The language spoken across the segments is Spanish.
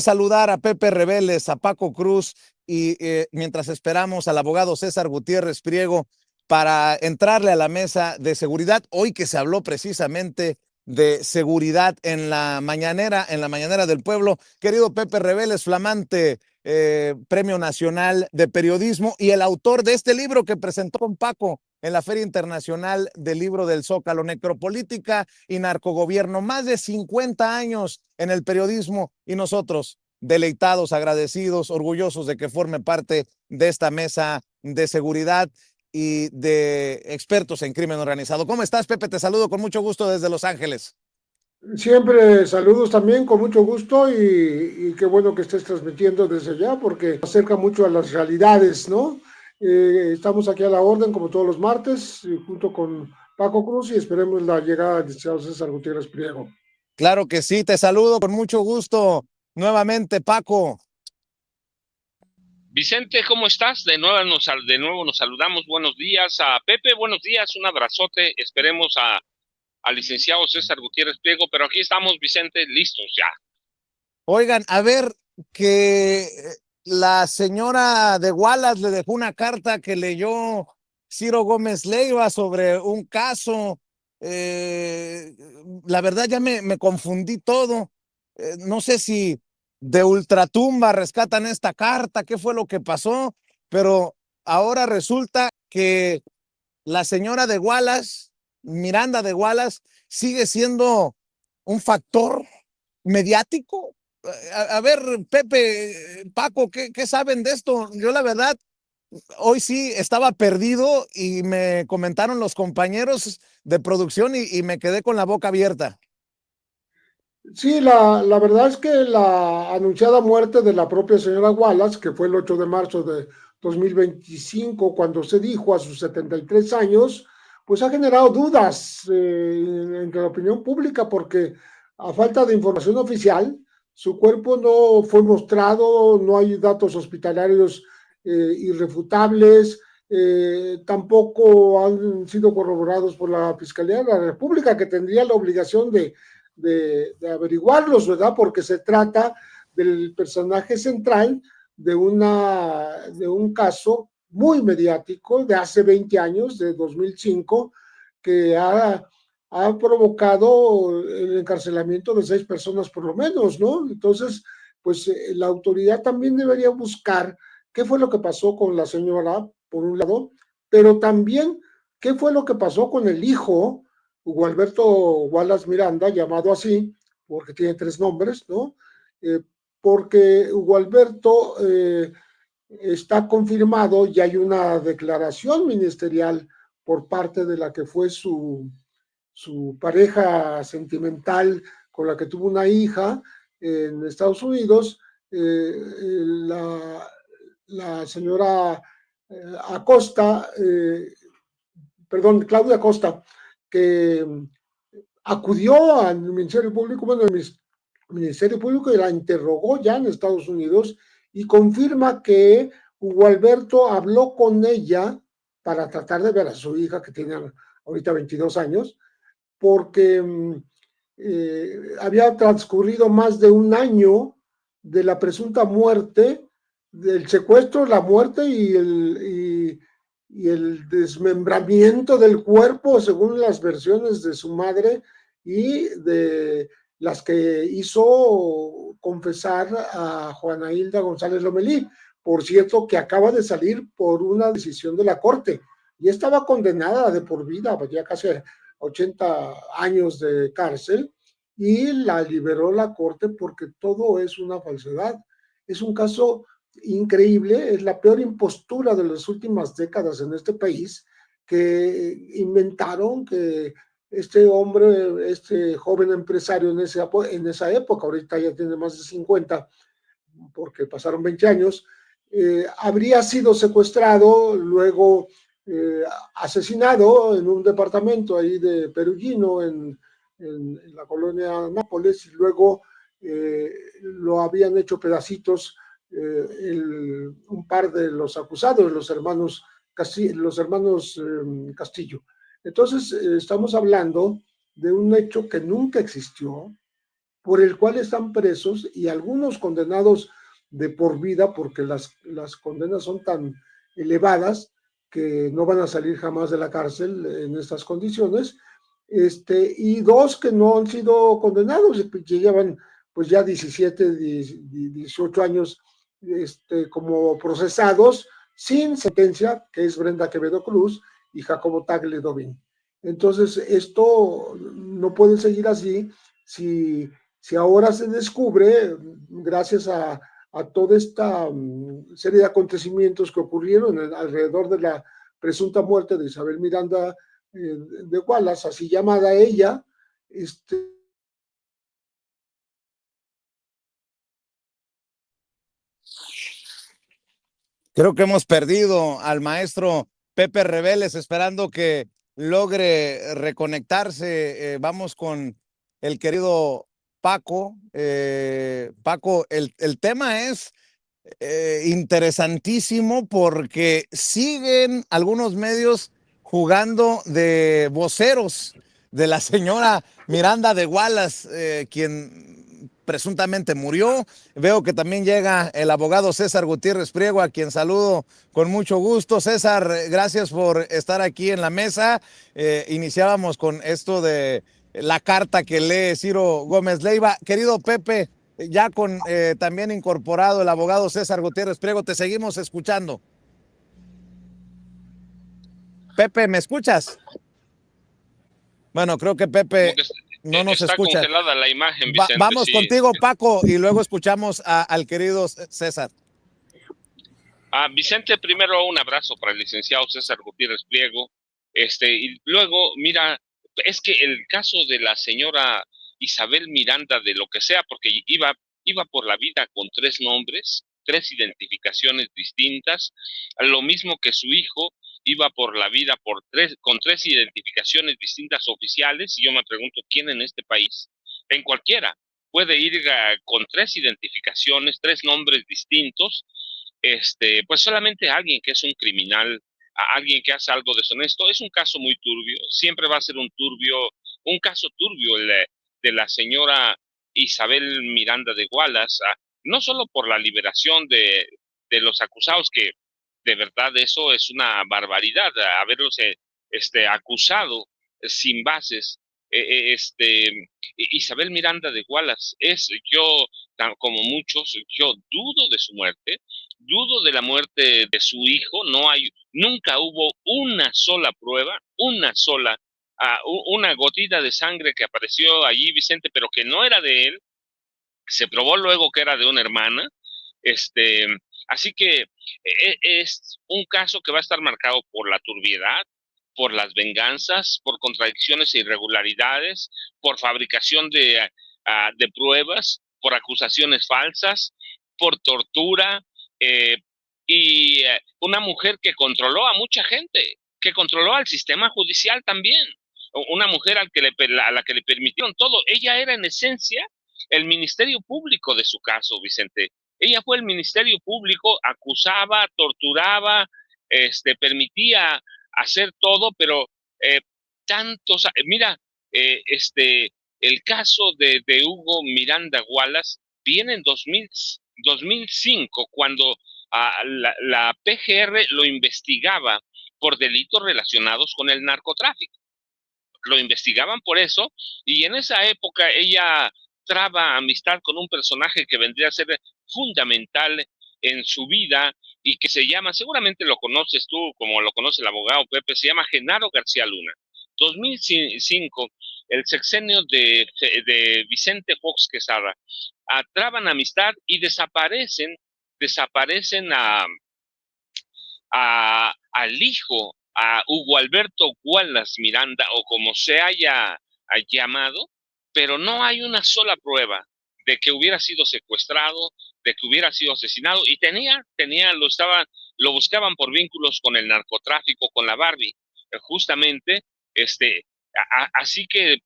Saludar a Pepe Reveles, a Paco Cruz y mientras esperamos al abogado César Gutiérrez Priego para entrarle a la mesa de seguridad, hoy que se habló precisamente de seguridad en la mañanera del pueblo. Querido Pepe Reveles, flamante Premio Nacional de Periodismo y el autor de este libro que presentó con Paco en la Feria Internacional del Libro del Zócalo, Necropolítica y Narcogobierno, más de 50 años en el periodismo y nosotros deleitados, agradecidos, orgullosos de que forme parte de esta mesa de seguridad y de expertos en crimen organizado. ¿Cómo estás, Pepe? Te saludo con mucho gusto desde Los Ángeles. Siempre saludos también, con mucho gusto y qué bueno que estés transmitiendo desde allá porque acerca mucho a las realidades, ¿no? Estamos aquí a la orden como todos los martes junto con Paco Cruz y esperemos la llegada del licenciado César Gutiérrez Priego. Claro que sí, te saludo con mucho gusto nuevamente, Paco. Vicente, ¿cómo estás? De nuevo nos saludamos. Buenos días a Pepe, buenos días, un abrazote. Esperemos al licenciado César Gutiérrez Priego, pero aquí estamos, Vicente, listos ya. Oigan, a ver, que la señora de Wallace le dejó una carta que leyó Ciro Gómez Leiva sobre un caso. La verdad ya me confundí todo. No sé si de ultratumba rescatan esta carta, qué fue lo que pasó, pero ahora resulta que la señora de Wallace, Miranda de Wallace, sigue siendo un factor mediático. A ver, Pepe, Paco, ¿qué saben de esto? Yo la verdad, hoy sí estaba perdido y me comentaron los compañeros de producción y me quedé con la boca abierta. Sí, la verdad es que la anunciada muerte de la propia señora Wallace, que fue el 8 de marzo de 2025, cuando se dijo a sus 73 años, pues ha generado dudas entre la opinión pública, porque a falta de información oficial, su cuerpo no fue mostrado, no hay datos hospitalarios irrefutables, tampoco han sido corroborados por la Fiscalía de la República, que tendría la obligación de averiguarlos, ¿verdad? Porque se trata del personaje central de un caso muy mediático de hace 20 años, de 2005, que ha provocado el encarcelamiento de 6 personas por lo menos, ¿no? Entonces, pues la autoridad también debería buscar qué fue lo que pasó con la señora, por un lado, pero también qué fue lo que pasó con el hijo, Hugo Alberto Wallace Miranda, llamado así, porque tiene 3 nombres, ¿no? Porque Hugo Alberto está confirmado y hay una declaración ministerial por parte de la que fue su pareja sentimental con la que tuvo una hija en Estados Unidos, la señora Acosta, Claudia Acosta, que acudió al Ministerio Público, bueno, el Ministerio Público y la interrogó ya en Estados Unidos y confirma que Hugo Alberto habló con ella para tratar de ver a su hija, que tiene ahorita 22 años, porque había transcurrido más de un año de la presunta muerte, del secuestro, la muerte y el desmembramiento del cuerpo, según las versiones de su madre y de las que hizo confesar a Juana Hilda González Lomelí, por cierto, que acaba de salir por una decisión de la Corte y estaba condenada de por vida, ya casi 80 años de cárcel, y la liberó la Corte porque todo es una falsedad. Es un caso increíble, es la peor impostura de las últimas décadas en este país, que inventaron que este hombre, este joven empresario en esa época, ahorita ya tiene más de 50, porque pasaron 20 años, habría sido secuestrado, luego asesinado en un departamento ahí de Perugino, en la colonia Nápoles, y luego lo habían hecho pedacitos un par de los acusados, los hermanos Castillo. Entonces, estamos hablando de un hecho que nunca existió, por el cual están presos y algunos condenados de por vida, porque las condenas son tan elevadas que no van a salir jamás de la cárcel en estas condiciones, y dos que no han sido condenados, que llevan pues ya 17, 18 años como procesados sin sentencia, que es Brenda Quevedo Cruz y Jacobo Tagle Dovin. Entonces, esto no puede seguir así si ahora se descubre, gracias a toda esta serie de acontecimientos que ocurrieron alrededor de la presunta muerte de Isabel Miranda de Wallace, así llamada ella, Creo que hemos perdido al maestro Pepe Reveles, esperando que logre reconectarse. Vamos con el querido Paco. Paco, el tema es interesantísimo porque siguen algunos medios jugando de voceros de la señora Miranda de Wallace, quien presuntamente murió. Veo que también llega el abogado César Gutiérrez Priego, a quien saludo con mucho gusto. César, gracias por estar aquí en la mesa. Iniciábamos con esto de la carta que lee Ciro Gómez Leiva. Querido Pepe, ya con también incorporado el abogado César Gutiérrez Priego, te seguimos escuchando. Pepe, ¿me escuchas? Bueno, creo que Pepe no nos está escucha. Congelada la imagen, Vicente. Vamos sí. contigo, Paco, y luego escuchamos al querido César. Vicente, primero un abrazo para el licenciado César Gutiérrez Priego. Y luego, mira, es que el caso de la señora Isabel Miranda, de lo que sea, porque iba por la vida con 3 nombres, 3 identificaciones distintas, lo mismo que su hijo iba por la vida con 3 identificaciones distintas oficiales, y yo me pregunto, ¿quién en este país, en cualquiera, puede ir con 3 identificaciones, 3 nombres distintos? Pues solamente alguien que es un criminal, alguien que hace algo deshonesto. Es un caso muy turbio, siempre va a ser un caso turbio el de la señora Isabel Miranda de Wallace, no solo por la liberación de los acusados, que de verdad eso es una barbaridad, haberlos acusado sin bases. Isabel Miranda de Wallace yo, como muchos, yo dudo de su muerte, dudo de la muerte de su hijo. Nunca hubo una sola prueba, una gotita de sangre que apareció allí, Vicente, pero que no era de él. Se probó luego que era de una hermana. Así que es un caso que va a estar marcado por la turbiedad, por las venganzas, por contradicciones e irregularidades, por fabricación de pruebas, por acusaciones falsas, por tortura, y una mujer que controló a mucha gente, que controló al sistema judicial también, una mujer a la que le permitieron todo. Ella era en esencia el ministerio público de su caso, Vicente. Ella fue el ministerio público, acusaba, torturaba, permitía hacer todo, pero mira, el caso de Hugo Miranda Wallace viene en 2005, cuando la PGR lo investigaba por delitos relacionados con el narcotráfico. Lo investigaban por eso, y en esa época ella traba amistad con un personaje que vendría a ser fundamental en su vida y que se llama, seguramente lo conoces tú como lo conoce el abogado Pepe, se llama Genaro García Luna. 2005, el sexenio de Vicente Fox Quesada, traban amistad y desaparecen al hijo, a Hugo Alberto Wallace Miranda, o como se haya llamado, pero no hay una sola prueba de que hubiera sido secuestrado, de que hubiera sido asesinado, y lo buscaban por vínculos con el narcotráfico, con la Barbie, justamente. Así que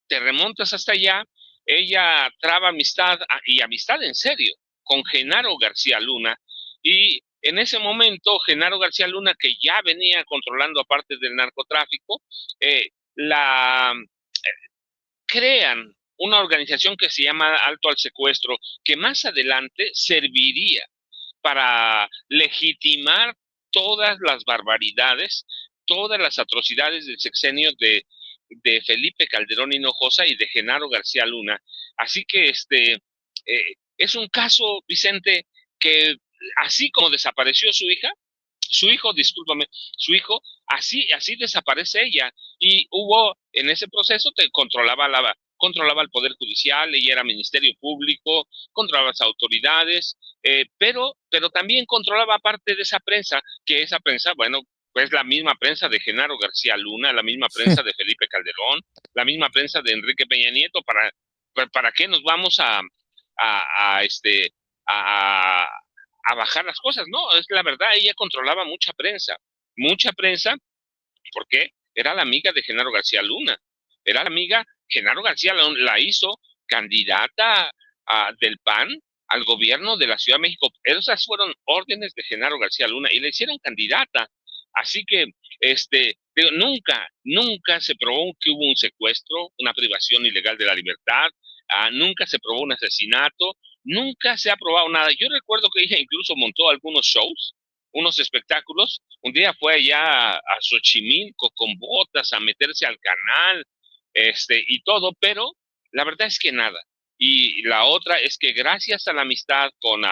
te remontas hasta allá. Ella traba amistad, y amistad en serio, con Genaro García Luna, y en ese momento Genaro García Luna, que ya venía controlando aparte del narcotráfico, crean una organización que se llama Alto al Secuestro, que más adelante serviría para legitimar todas las barbaridades, todas las atrocidades del sexenio de Felipe Calderón Hinojosa y de Genaro García Luna. Así que es un caso, Vicente, que así como desapareció su hijo, discúlpame, su hijo, así desaparece ella. Y hubo, en ese proceso, controlaba el Poder Judicial, ella era Ministerio Público, controlaba las autoridades, pero también controlaba parte de esa prensa, que esa prensa, bueno, pues la misma prensa de Genaro García Luna, la misma prensa de Felipe Calderón, la misma prensa de Enrique Peña Nieto. ¿Para qué nos vamos a bajar las cosas? No, es la verdad, ella controlaba mucha prensa, porque era la amiga de Genaro García Luna, era la amiga, Genaro García la hizo candidata del PAN al gobierno de la Ciudad de México. Esas fueron órdenes de Genaro García Luna y la hicieron candidata. Así que nunca se probó que hubo un secuestro, una privación ilegal de la libertad, nunca se probó un asesinato, nunca se ha probado nada. Yo recuerdo que ella incluso montó algunos shows, unos espectáculos. Un día fue allá a Xochimilco con botas a meterse al canal, y todo, pero la verdad es que nada. Y la otra es que gracias a la amistad con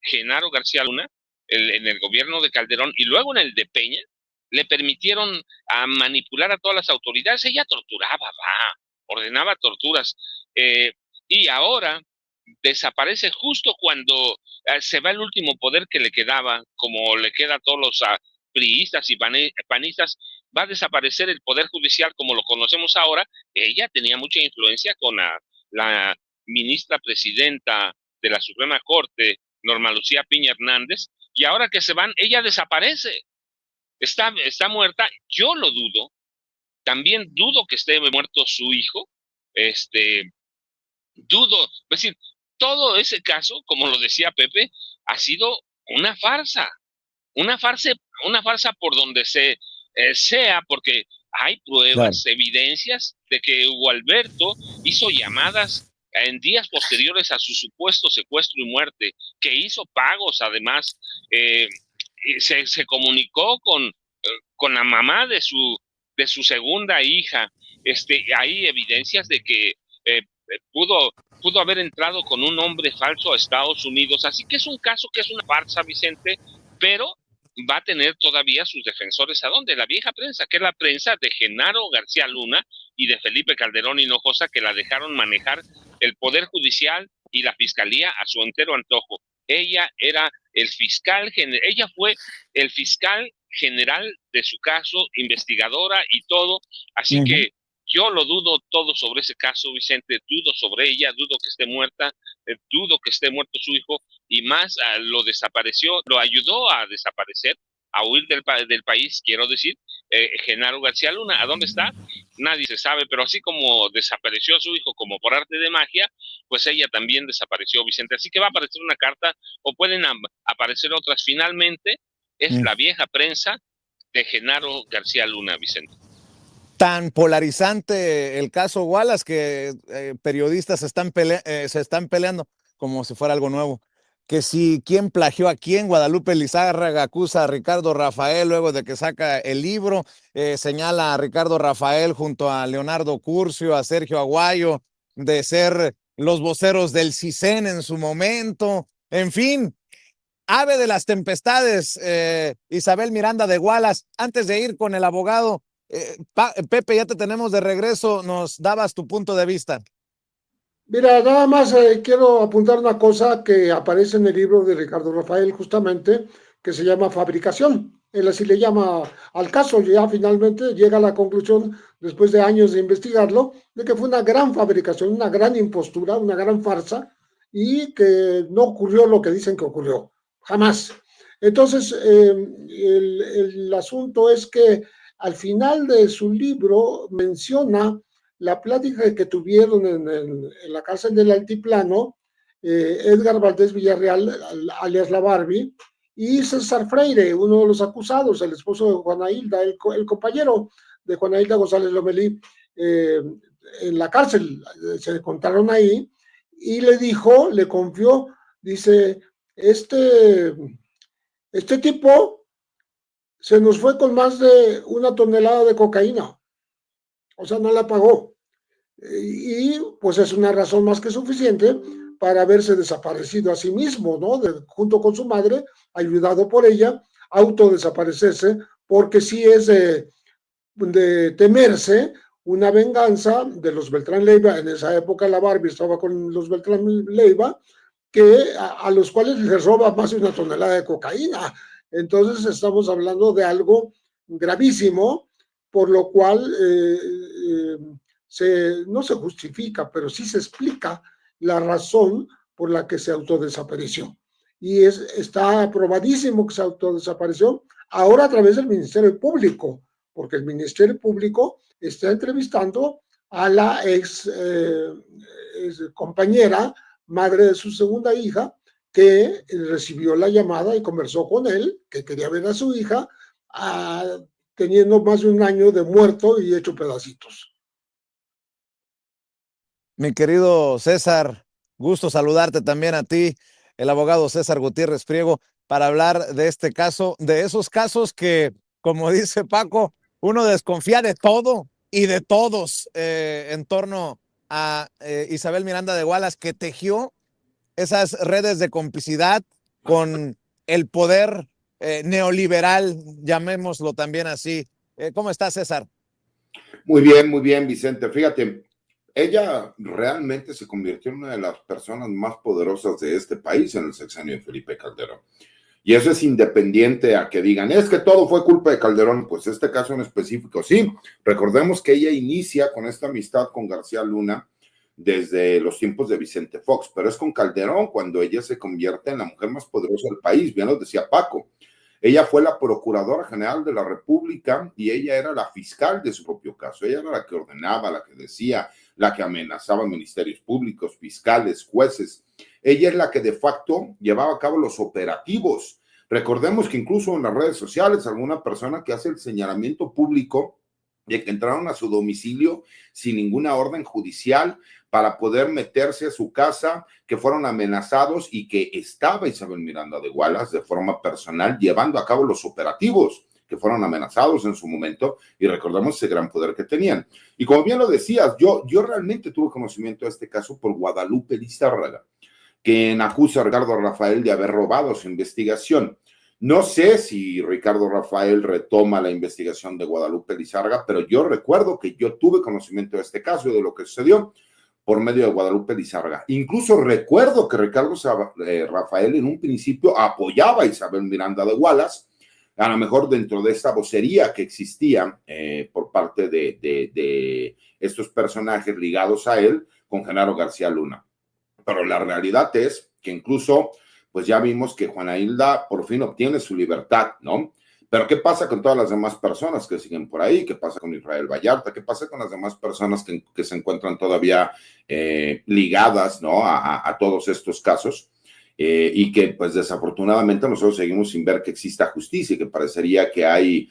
Genaro García Luna, en el gobierno de Calderón y luego en el de Peña, le permitieron manipular a todas las autoridades. Ella torturaba, ordenaba torturas, y ahora desaparece justo cuando se va el último poder que le quedaba, como le queda a todos los priistas y panistas. Va a desaparecer el Poder Judicial como lo conocemos ahora. Ella tenía mucha influencia con la ministra presidenta de la Suprema Corte, Norma Lucía Piña Hernández, y ahora que se van, ella desaparece. Está muerta. Yo lo dudo. También dudo que esté muerto su hijo. Dudo, es decir, todo ese caso, como lo decía Pepe, ha sido una farsa, una farsa por donde sea, porque hay pruebas, claro, evidencias de que Hugo Alberto hizo llamadas en días posteriores a su supuesto secuestro y muerte, que hizo pagos, además, se comunicó con la mamá de su segunda hija. Hay evidencias de que pudo haber entrado con un nombre falso a Estados Unidos. Así que es un caso que es una farsa, Vicente, pero va a tener todavía sus defensores. ¿A dónde? La vieja prensa, que es la prensa de Genaro García Luna y de Felipe Calderón Hinojosa, que la dejaron manejar el Poder Judicial y la Fiscalía a su entero antojo. Ella fue el fiscal general de su caso, investigadora y todo. Así que yo lo dudo todo sobre ese caso, Vicente. Dudo sobre ella, dudo que esté muerta, dudo que esté muerto su hijo, y más lo ayudó a desaparecer, a huir del país, quiero decir, Genaro García Luna. ¿A dónde está? Nadie se sabe, pero así como desapareció su hijo como por arte de magia, pues ella también desapareció, Vicente. Así que va a aparecer una carta, o pueden aparecer otras. Finalmente, es la vieja prensa de Genaro García Luna, Vicente. Tan polarizante el caso Wallace que periodistas se están peleando como si fuera algo nuevo. Que si quién plagió a quién. Guadalupe Lizárraga acusa a Ricardo Rafael luego de que saca el libro, señala a Ricardo Rafael junto a Leonardo Curcio, a Sergio Aguayo, de ser los voceros del CISEN en su momento. En fin, ave de las tempestades, Isabel Miranda de Wallace. Antes de ir con el abogado, Pepe, ya te tenemos de regreso, nos dabas tu punto de vista. Mira, nada más quiero apuntar una cosa que aparece en el libro de Ricardo Rafael, justamente, que se llama Fabricación. Él así le llama al caso, ya finalmente llega a la conclusión, después de años de investigarlo, de que fue una gran fabricación, una gran impostura, una gran farsa, y que no ocurrió lo que dicen que ocurrió, jamás. Entonces, el asunto es que al final de su libro menciona la plática que tuvieron en la cárcel del Altiplano, Edgar Valdés Villarreal, alias la Barbie, y César Freire, uno de los acusados, el esposo de Juana Hilda, el compañero de Juana Hilda González Lomelí, en la cárcel, se encontraron ahí, y le confió, dice, este tipo se nos fue con más de 1 tonelada de cocaína, o sea, no la pagó. Y pues es una razón más que suficiente para haberse desaparecido a sí mismo, ¿no? Junto con su madre, ayudado por ella, autodesaparecerse, porque sí es de temerse una venganza de los Beltrán Leiva. En esa época la Barbie estaba con los Beltrán Leiva, que a los cuales les roba más de 1 tonelada de cocaína. Entonces estamos hablando de algo gravísimo, por lo cual no se justifica, pero sí se explica la razón por la que se autodesapareció. Y está aprobadísimo que se autodesapareció ahora a través del Ministerio Público, porque el Ministerio Público está entrevistando a la ex compañera, madre de su segunda hija, que recibió la llamada y conversó con él, que quería ver a su hija, teniendo más de 1 año de muerto y hecho pedacitos. Mi querido César, gusto saludarte también a ti, el abogado César Gutiérrez Priego, para hablar de este caso, de esos casos que, como dice Paco, uno desconfía de todo y de todos en torno a Isabel Miranda de Wallace, que tejió esas redes de complicidad con el poder neoliberal, llamémoslo también así. ¿Cómo estás, César? Muy bien, Vicente. Fíjate, ella realmente se convirtió en una de las personas más poderosas de este país en el sexenio de Felipe Calderón. Y eso es independiente a que digan, es que todo fue culpa de Calderón. Pues este caso en específico, sí. Recordemos que ella inicia con esta amistad con García Luna desde los tiempos de Vicente Fox, pero es con Calderón cuando ella se convierte en la mujer más poderosa del país, bien lo decía Paco. Ella fue la procuradora general de la República y ella era la fiscal de su propio caso. Ella era la que ordenaba, la que decía, la que amenazaba ministerios públicos, fiscales, jueces. Ella es la que de facto llevaba a cabo los operativos. Recordemos que incluso en las redes sociales alguna persona que hace el señalamiento público de que entraron a su domicilio sin ninguna orden judicial para poder meterse a su casa, que fueron amenazados y que estaba Isabel Miranda de Wallace de forma personal llevando a cabo los operativos, que fueron amenazados en su momento, y recordamos ese gran poder que tenían. Y como bien lo decías, yo realmente tuve conocimiento de este caso por Guadalupe Lizárraga, quien acusa a Ricardo Rafael de haber robado su investigación. No sé si Ricardo Rafael retoma la investigación de Guadalupe Lizárraga, pero yo recuerdo que yo tuve conocimiento de este caso y de lo que sucedió por medio de Guadalupe Lizárraga. Incluso recuerdo que Ricardo Rafael en un principio apoyaba a Isabel Miranda de Wallace, a lo mejor dentro de esta vocería que existía por parte de estos personajes ligados a él con Genaro García Luna. Pero la realidad es que incluso pues ya vimos que Juana Hilda por fin obtiene su libertad, ¿no? Pero ¿qué pasa con todas las demás personas que siguen por ahí? ¿Qué pasa con Israel Vallarta? ¿Qué pasa con las demás personas que se encuentran todavía ligadas, ¿no? a todos estos casos? Y que pues desafortunadamente nosotros seguimos sin ver que exista justicia y que parecería que hay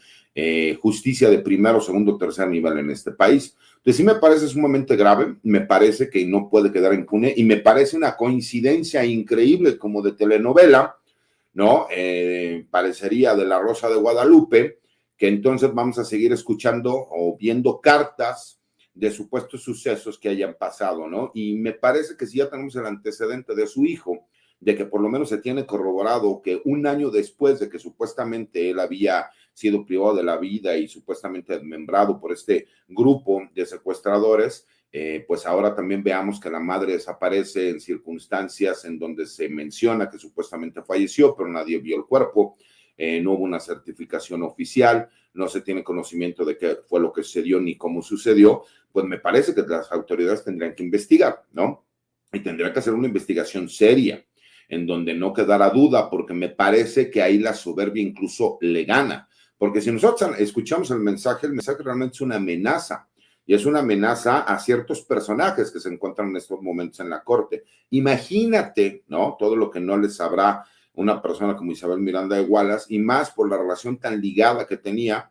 justicia de primero, segundo, tercer nivel en este país. Entonces sí me parece sumamente grave, me parece que no puede quedar impune y me parece una coincidencia increíble como de telenovela, ¿no? Parecería de La Rosa de Guadalupe, que entonces vamos a seguir escuchando o viendo cartas de supuestos sucesos que hayan pasado, ¿no? Y me parece que si ya tenemos el antecedente de su hijo, de que por lo menos se tiene corroborado que 1 año después de que supuestamente él había sido privado de la vida y supuestamente desmembrado por este grupo de secuestradores, pues ahora también veamos que la madre desaparece en circunstancias en donde se menciona que supuestamente falleció, pero nadie vio el cuerpo, no hubo una certificación oficial, no se tiene conocimiento de qué fue lo que sucedió ni cómo sucedió, pues me parece que las autoridades tendrían que investigar, ¿no? Y tendrían que hacer una investigación seria, en donde no quedara duda, porque me parece que ahí la soberbia incluso le gana, porque si nosotros escuchamos el mensaje realmente es una amenaza, y es una amenaza a ciertos personajes que se encuentran en estos momentos en la corte. Imagínate, ¿no? Todo lo que no les sabrá una persona como Isabel Miranda de Wallace, y más por la relación tan ligada que tenía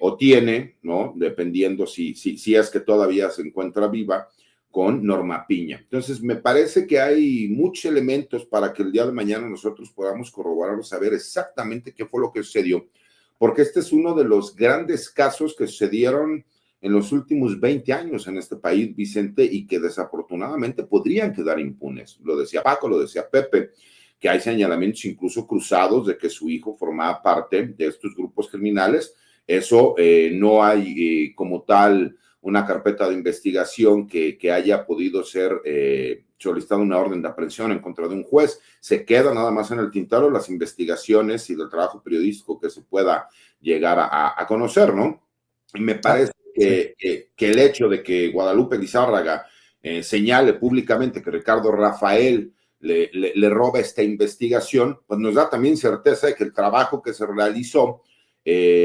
o tiene, ¿no? Dependiendo si es que todavía se encuentra viva, con Norma Piña. Entonces, me parece que hay muchos elementos para que el día de mañana nosotros podamos corroborar o saber exactamente qué fue lo que sucedió, porque este es uno de los grandes casos que sucedieron en los últimos 20 años en este país, Vicente, y que desafortunadamente podrían quedar impunes. Lo decía Paco, lo decía Pepe, que hay señalamientos incluso cruzados de que su hijo formaba parte de estos grupos criminales. Eso no hay como tal una carpeta de investigación que haya podido ser solicitada una orden de aprehensión en contra de un juez. Se queda nada más en el tintero las investigaciones y del trabajo periodístico que se pueda llegar a conocer, ¿no? Y me parece que el hecho de que Guadalupe Lizárraga señale públicamente que Ricardo Rafael le roba esta investigación, pues nos da también certeza de que el trabajo que se realizó,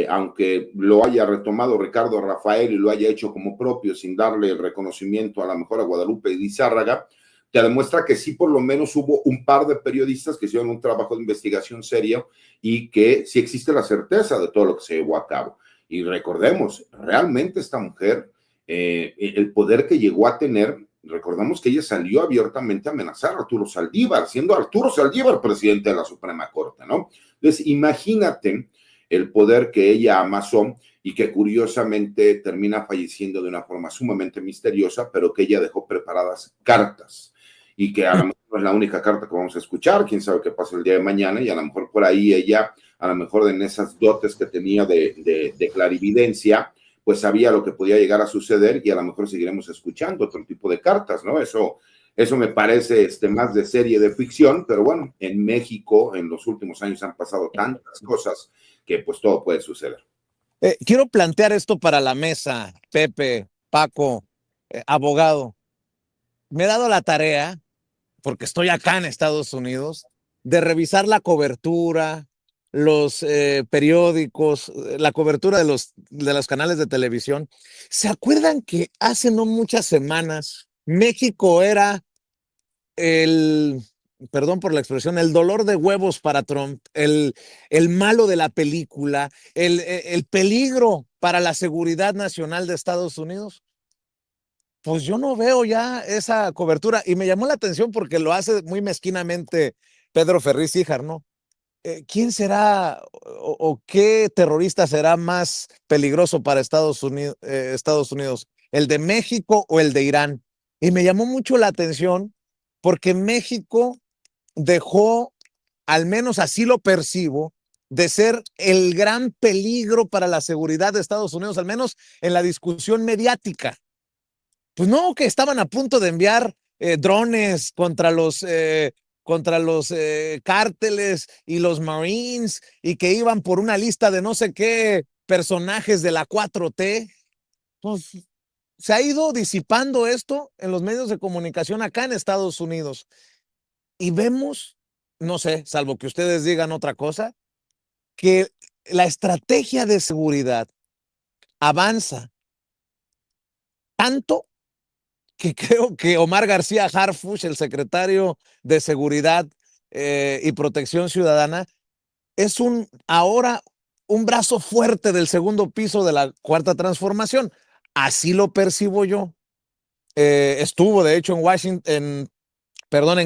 aunque lo haya retomado Ricardo Rafael y lo haya hecho como propio sin darle el reconocimiento a la mejor a Guadalupe Lizárraga, te demuestra que sí por lo menos hubo un par de periodistas que hicieron un trabajo de investigación serio y que sí existe la certeza de todo lo que se llevó a cabo. Y recordemos, realmente esta mujer, el poder que llegó a tener, recordamos que ella salió abiertamente a amenazar a Arturo Saldívar, siendo Arturo Saldívar presidente de la Suprema Corte, ¿no? Entonces, imagínate el poder que ella amasó y que curiosamente termina falleciendo de una forma sumamente misteriosa, pero que ella dejó preparadas cartas y que a lo mejor no es la única carta que vamos a escuchar, quién sabe qué pasa el día de mañana, y a lo mejor por ahí ella, a lo mejor en esas dotes que tenía de clarividencia, pues sabía lo que podía llegar a suceder y a lo mejor seguiremos escuchando otro tipo de cartas, ¿no? Eso me parece más de serie de ficción, pero bueno, en México en los últimos años han pasado tantas cosas que pues todo puede suceder. Quiero plantear esto para la mesa, Pepe, Paco, abogado. Me he dado la tarea, porque estoy acá en Estados Unidos, de revisar la cobertura, los periódicos, la cobertura de los canales de televisión. ¿Se acuerdan que hace no muchas semanas México era perdón por la expresión, el dolor de huevos para Trump, el malo de la película, el peligro para la seguridad nacional de Estados Unidos? Pues yo no veo ya esa cobertura y me llamó la atención porque lo hace muy mezquinamente Pedro Ferriz Híjar, ¿no? ¿Quién será o qué terrorista será más peligroso para Estados Unidos? ¿El de México o el de Irán? Y me llamó mucho la atención porque México dejó, al menos así lo percibo, de ser el gran peligro para la seguridad de Estados Unidos, al menos en la discusión mediática. Pues no, que estaban a punto de enviar drones contra los cárteles y los Marines y que iban por una lista de no sé qué personajes de la 4T. Pues se ha ido disipando esto en los medios de comunicación acá en Estados Unidos. Y vemos, no sé, salvo que ustedes digan otra cosa, que la estrategia de seguridad avanza tanto que creo que Omar García Harfuch, el secretario de Seguridad y Protección Ciudadana, es ahora un brazo fuerte del segundo piso de la Cuarta Transformación. Así lo percibo yo. Estuvo, de hecho, en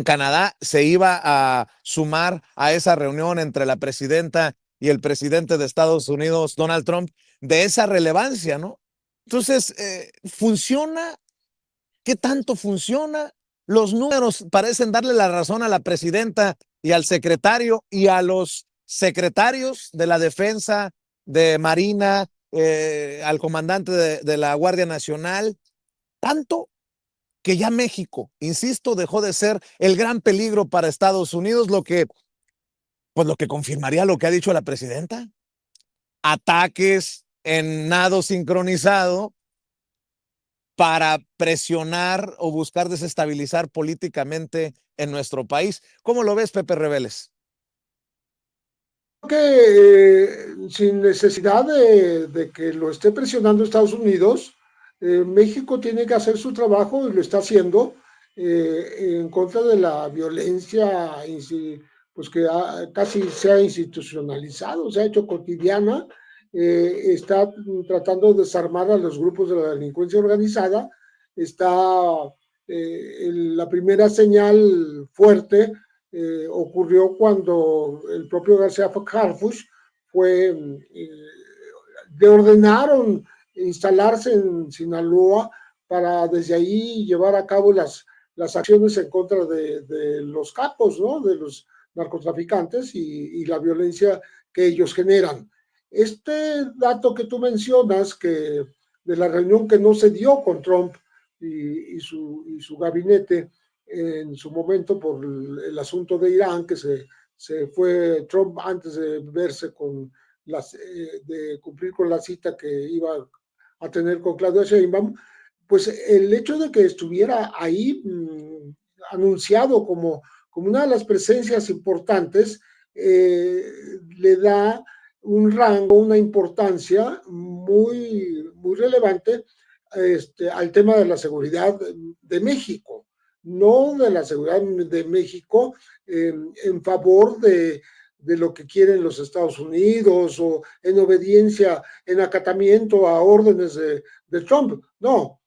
Canadá, se iba a sumar a esa reunión entre la presidenta y el presidente de Estados Unidos, Donald Trump, de esa relevancia, ¿no? Entonces, ¿funciona? ¿Qué tanto funciona? Los números parecen darle la razón a la presidenta y al secretario y a los secretarios de la Defensa, de Marina, al comandante de la Guardia Nacional, tanto que ya México, insisto, dejó de ser el gran peligro para Estados Unidos, lo que confirmaría lo que ha dicho la presidenta. Ataques en nado sincronizado para presionar o buscar desestabilizar políticamente en nuestro país. ¿Cómo lo ves, Pepe Reveles? Que sin necesidad de que lo esté presionando Estados Unidos, México tiene que hacer su trabajo y lo está haciendo en contra de la violencia, pues que casi se ha institucionalizado, se ha hecho cotidiana está tratando de desarmar a los grupos de la delincuencia organizada, la primera señal fuerte ocurrió cuando el propio García Harfuch le ordenaron instalarse en Sinaloa para desde ahí llevar a cabo las acciones en contra de los capos, ¿no? De los narcotraficantes y la violencia que ellos generan. Este dato que tú mencionas, que de la reunión que no se dio con Trump y su gabinete en su momento por el asunto de Irán, que se fue Trump antes de verse con de cumplir con la cita que iba a tener con Claudia Sheinbaum, pues el hecho de que estuviera ahí anunciado como una de las presencias importantes, le da un rango, una importancia muy, muy relevante al tema de la seguridad de México, no de la seguridad de México en favor de lo que quieren los Estados Unidos o en obediencia, en acatamiento a órdenes de Trump. No,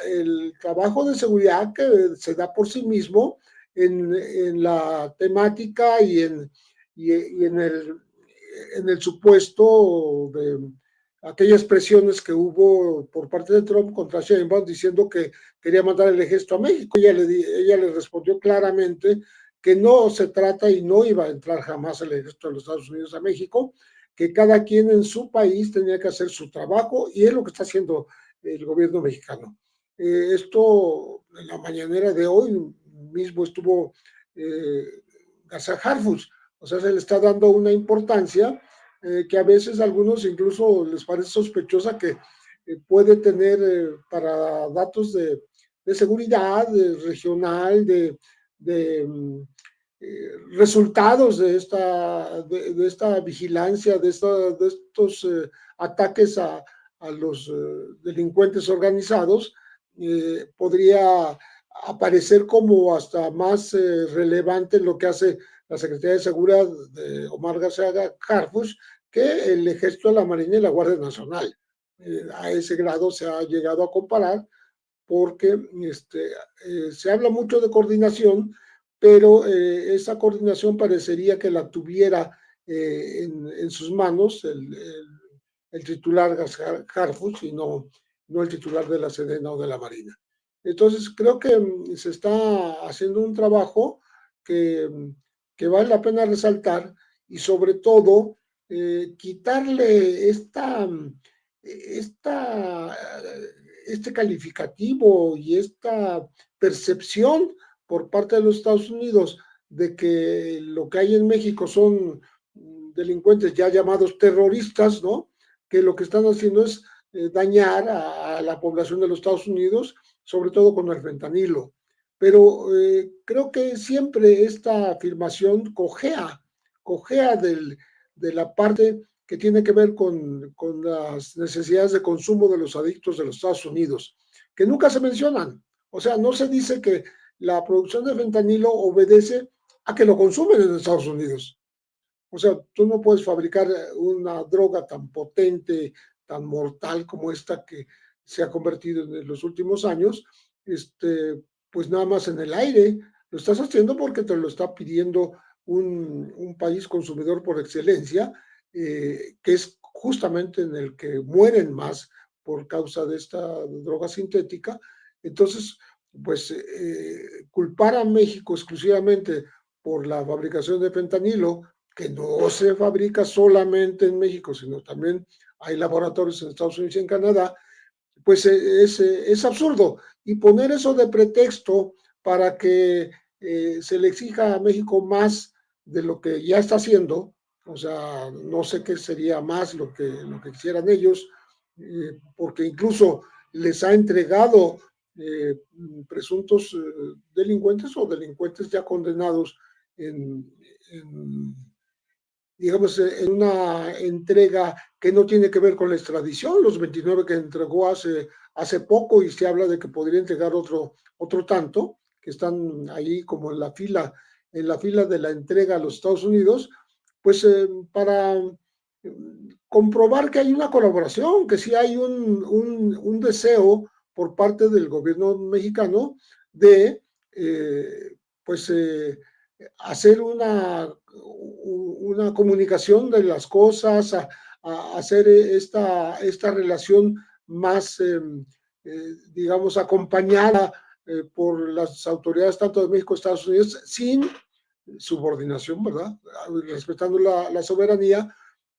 el trabajo de seguridad que se da por sí mismo en la temática y en el supuesto de aquellas presiones que hubo por parte de Trump contra Sheinbaum diciendo que quería mandar el ejército a México. Ella le respondió claramente que no se trata y no iba a entrar jamás el ejército de los Estados Unidos a México, que cada quien en su país tenía que hacer su trabajo y es lo que está haciendo el gobierno mexicano. Esto en la mañanera de hoy mismo estuvo García Harfuch, o sea, se le está dando una importancia que a veces a algunos incluso les parece sospechosa que puede tener para datos de seguridad regional, de resultados de esta vigilancia, de estos ataques a los delincuentes organizados, podría aparecer como hasta más relevante lo que hace la Secretaría de Seguridad de Omar García Harfuch que el Ejército de la Marina y la Guardia Nacional. A ese grado se ha llegado a comparar porque se habla mucho de coordinación, pero esa coordinación parecería que la tuviera en sus manos el titular Harfuch y no el titular de la Sedena o de la Marina. Entonces creo que se está haciendo un trabajo que vale la pena resaltar y sobre todo quitarle este calificativo y esta percepción por parte de los Estados Unidos de que lo que hay en México son delincuentes ya llamados terroristas, ¿no? Que lo que están haciendo es dañar a la población de los Estados Unidos, sobre todo con el fentanilo. Pero creo que siempre esta afirmación cojea de la parte que tiene que ver con las necesidades de consumo de los adictos de los Estados Unidos, que nunca se mencionan. O sea, no se dice que la producción de fentanilo obedece a que lo consumen en Estados Unidos. O sea, tú no puedes fabricar una droga tan potente, tan mortal como esta que se ha convertido en los últimos años, pues nada más en el aire. Lo estás haciendo porque te lo está pidiendo un país consumidor por excelencia, que es justamente en el que mueren más por causa de esta droga sintética. Entonces, pues culpar a México exclusivamente por la fabricación de fentanilo, que no se fabrica solamente en México, sino también hay laboratorios en Estados Unidos y en Canadá, pues es absurdo. Y poner eso de pretexto para que se le exija a México más de lo que ya está haciendo, o sea, no sé qué sería más lo que quisieran ellos, porque incluso les ha entregado presuntos delincuentes o delincuentes ya condenados digamos, en una entrega que no tiene que ver con la extradición, los 29 que entregó hace poco, y se habla de que podría entregar otro tanto, que están ahí como en la fila de la entrega a los Estados Unidos, pues para comprobar que hay una colaboración, que sí hay un deseo por parte del gobierno mexicano de pues hacer una comunicación de las cosas, a hacer esta relación más, digamos, acompañada por las autoridades tanto de México como de Estados Unidos, sin subordinación, ¿verdad? Respetando la soberanía,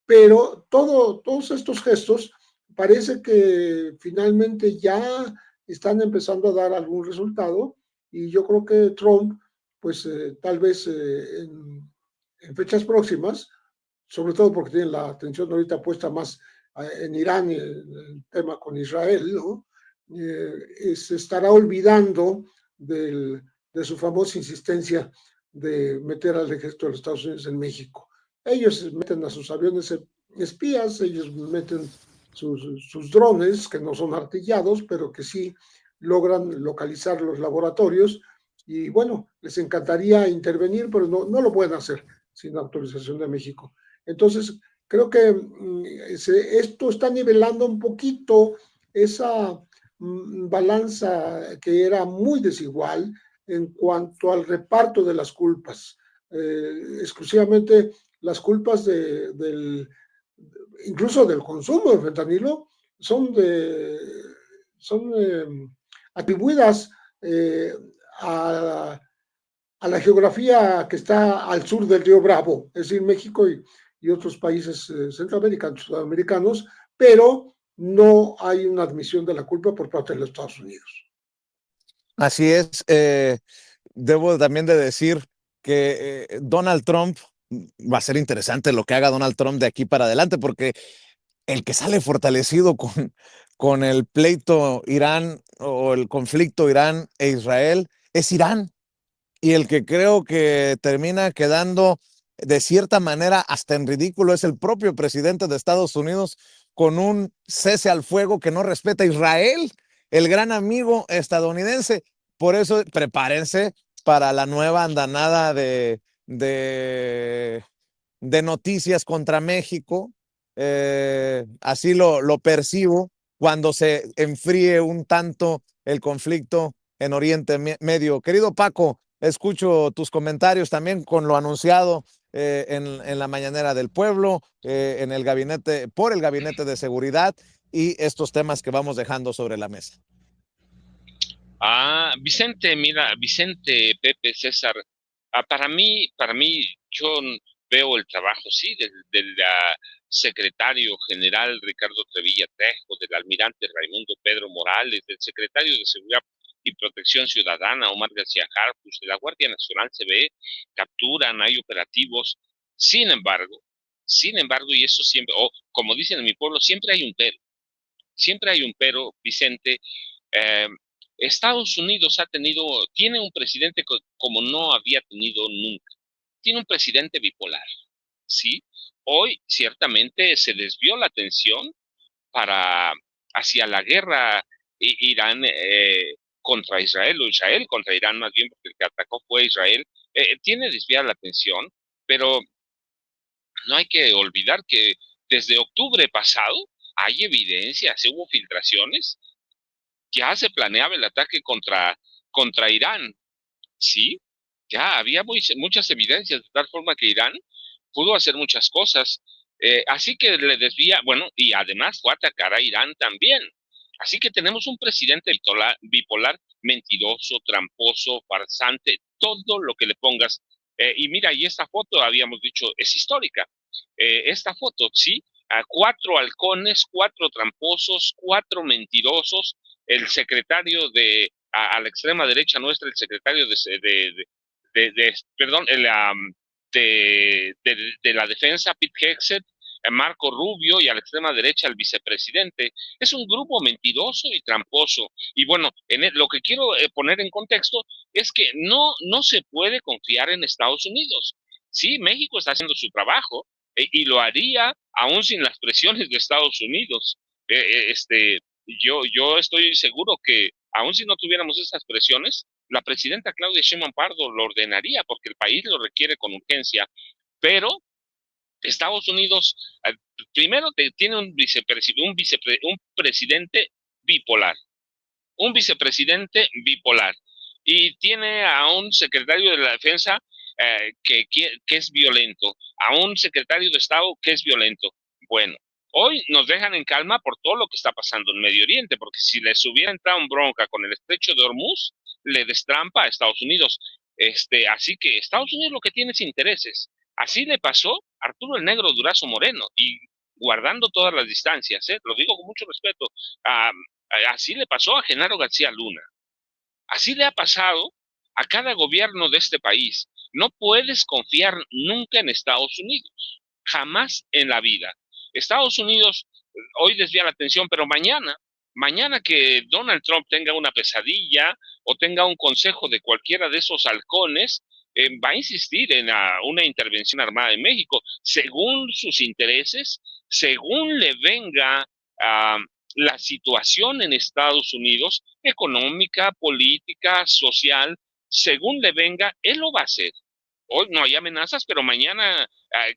pero todos estos gestos parece que finalmente ya están empezando a dar algún resultado y yo creo que Trump, pues tal vez en fechas próximas, sobre todo porque tiene la atención ahorita puesta más en Irán, el tema con Israel, ¿no? Se estará olvidando de su famosa insistencia de meter al ejército de los Estados Unidos en México. Ellos meten a sus aviones espías, ellos meten sus drones, que no son artillados, pero que sí logran localizar los laboratorios. Y bueno, les encantaría intervenir, pero no lo pueden hacer sin autorización de México. Entonces, creo que esto está nivelando un poquito esa balanza que era muy desigual en cuanto al reparto de las culpas. Exclusivamente las culpas incluso del consumo de fentanilo son atribuidas a, a la geografía que está al sur del río Bravo, es decir, México y otros países centroamericanos, sudamericanos, pero no hay una admisión de la culpa por parte de los Estados Unidos. Así es. Debo también de decir que Donald Trump, va a ser interesante lo que haga Donald Trump de aquí para adelante, porque el que sale fortalecido con el pleito Irán o el conflicto Irán e Israel es Irán. Y el que creo que termina quedando de cierta manera hasta en ridículo es el propio presidente de Estados Unidos con un cese al fuego que no respeta a Israel, el gran amigo estadounidense. Por eso prepárense para la nueva andanada de noticias contra México. Así lo percibo cuando se enfríe un tanto el conflicto en Oriente Medio. Querido Paco, escucho tus comentarios también con lo anunciado en la mañanera del pueblo, en el gabinete, por el gabinete de seguridad y estos temas que vamos dejando sobre la mesa. Vicente, mira, Vicente, Pepe, César, para mí, yo veo el trabajo, sí, del secretario general Ricardo Trevilla Trejo, del almirante Raimundo Pedro Morales, del secretario de Seguridad y Protección Ciudadana, Omar García Harfuch, de la Guardia Nacional se ve, capturan, hay operativos. Sin embargo, y eso siempre, o como dicen en mi pueblo, siempre hay un pero, Vicente. eh, Estados Unidos tiene un presidente como no había tenido nunca. Tiene un presidente bipolar, ¿sí? Hoy ciertamente se desvió la atención hacia la guerra Irán contra Israel, o Israel contra Irán más bien, porque el que atacó fue Israel. Tiene desviada la atención, pero no hay que olvidar que desde octubre pasado hay evidencias, hubo filtraciones, ya se planeaba el ataque contra Irán, ¿sí? Ya había muchas evidencias, de tal forma que Irán pudo hacer muchas cosas. Así que le desvía, bueno, y además fue a atacar a Irán también. Así que tenemos un presidente bipolar, mentiroso, tramposo, farsante, todo lo que le pongas. Y mira, y esta foto, habíamos dicho, es histórica. Esta foto, ¿sí? 4 halcones, 4 tramposos, 4 mentirosos, el secretario a la extrema derecha nuestra, el secretario perdón, de la defensa, Pete Hegseth, Marco Rubio, y a la extrema derecha el vicepresidente. Es un grupo mentiroso y tramposo. Y bueno, lo que quiero poner en contexto es que no se puede confiar en Estados Unidos. Sí, México está haciendo su trabajo y lo haría aún sin las presiones de Estados Unidos. Yo estoy seguro que aún si no tuviéramos esas presiones, la presidenta Claudia Sheinbaum Pardo lo ordenaría porque el país lo requiere con urgencia, pero Estados Unidos, primero tiene un presidente bipolar, un vicepresidente bipolar, y tiene a un secretario de la defensa que es violento, a un secretario de Estado que es violento. Bueno, hoy nos dejan en calma por todo lo que está pasando en Medio Oriente, porque si les hubiera entrado en bronca con el estrecho de Hormuz, le destrampa a Estados Unidos. Así que Estados Unidos lo que tiene es intereses. Así le pasó a Arturo el Negro Durazo Moreno, y guardando todas las distancias, lo digo con mucho respeto, así le pasó a Genaro García Luna. Así le ha pasado a cada gobierno de este país. No puedes confiar nunca en Estados Unidos, jamás en la vida. Estados Unidos hoy desvía la atención, pero mañana que Donald Trump tenga una pesadilla o tenga un consejo de cualquiera de esos halcones, va a insistir en una intervención armada en México, según sus intereses, según le venga a la situación en Estados Unidos, económica, política, social, según le venga, él lo va a hacer. Hoy no hay amenazas, pero mañana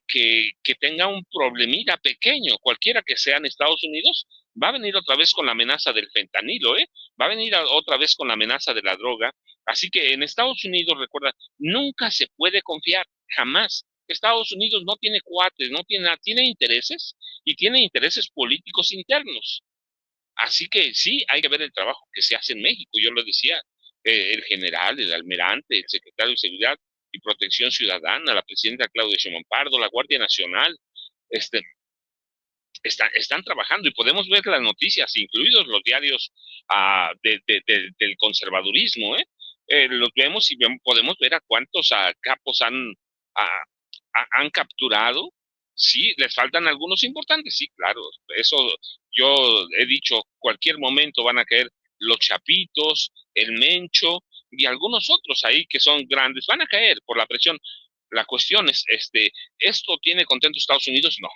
que tenga un problemita pequeño, cualquiera que sea en Estados Unidos, va a venir otra vez con la amenaza del fentanilo, va a venir otra vez con la amenaza de la droga. Así que en Estados Unidos, recuerda, nunca se puede confiar, jamás. Estados Unidos no tiene cuates, no tiene nada, tiene intereses, y tiene intereses políticos internos. Así que sí, hay que ver el trabajo que se hace en México. Yo lo decía, el general, el almirante, el secretario de Seguridad y Protección Ciudadana, la presidenta Claudia Sheinbaum Pardo, la Guardia Nacional, están trabajando, y podemos ver las noticias, incluidos los diarios del conservadurismo, los vemos y podemos ver a cuántos capos han capturado. Sí, les faltan algunos importantes, sí, claro, eso yo he dicho, cualquier momento van a caer los Chapitos, el Mencho y algunos otros ahí que son grandes, van a caer por la presión. La cuestión es, ¿esto tiene contento Estados Unidos? No,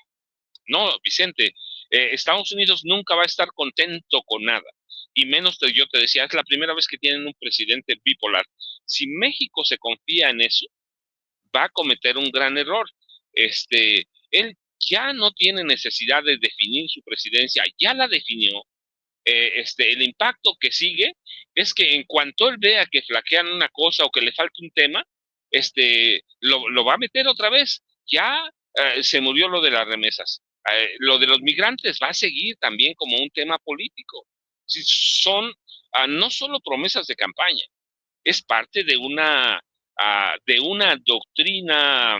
no, Vicente, Estados Unidos nunca va a estar contento con nada, y menos yo te decía, es la primera vez que tienen un presidente bipolar. Si México se confía en eso, va a cometer un gran error. Él ya no tiene necesidad de definir su presidencia, ya la definió. El impacto que sigue es que en cuanto él vea que flaquean una cosa o que le falta un tema, lo va a meter otra vez. Ya se murió lo de las remesas. Lo de los migrantes va a seguir también como un tema político. Si son no solo promesas de campaña, es parte de una doctrina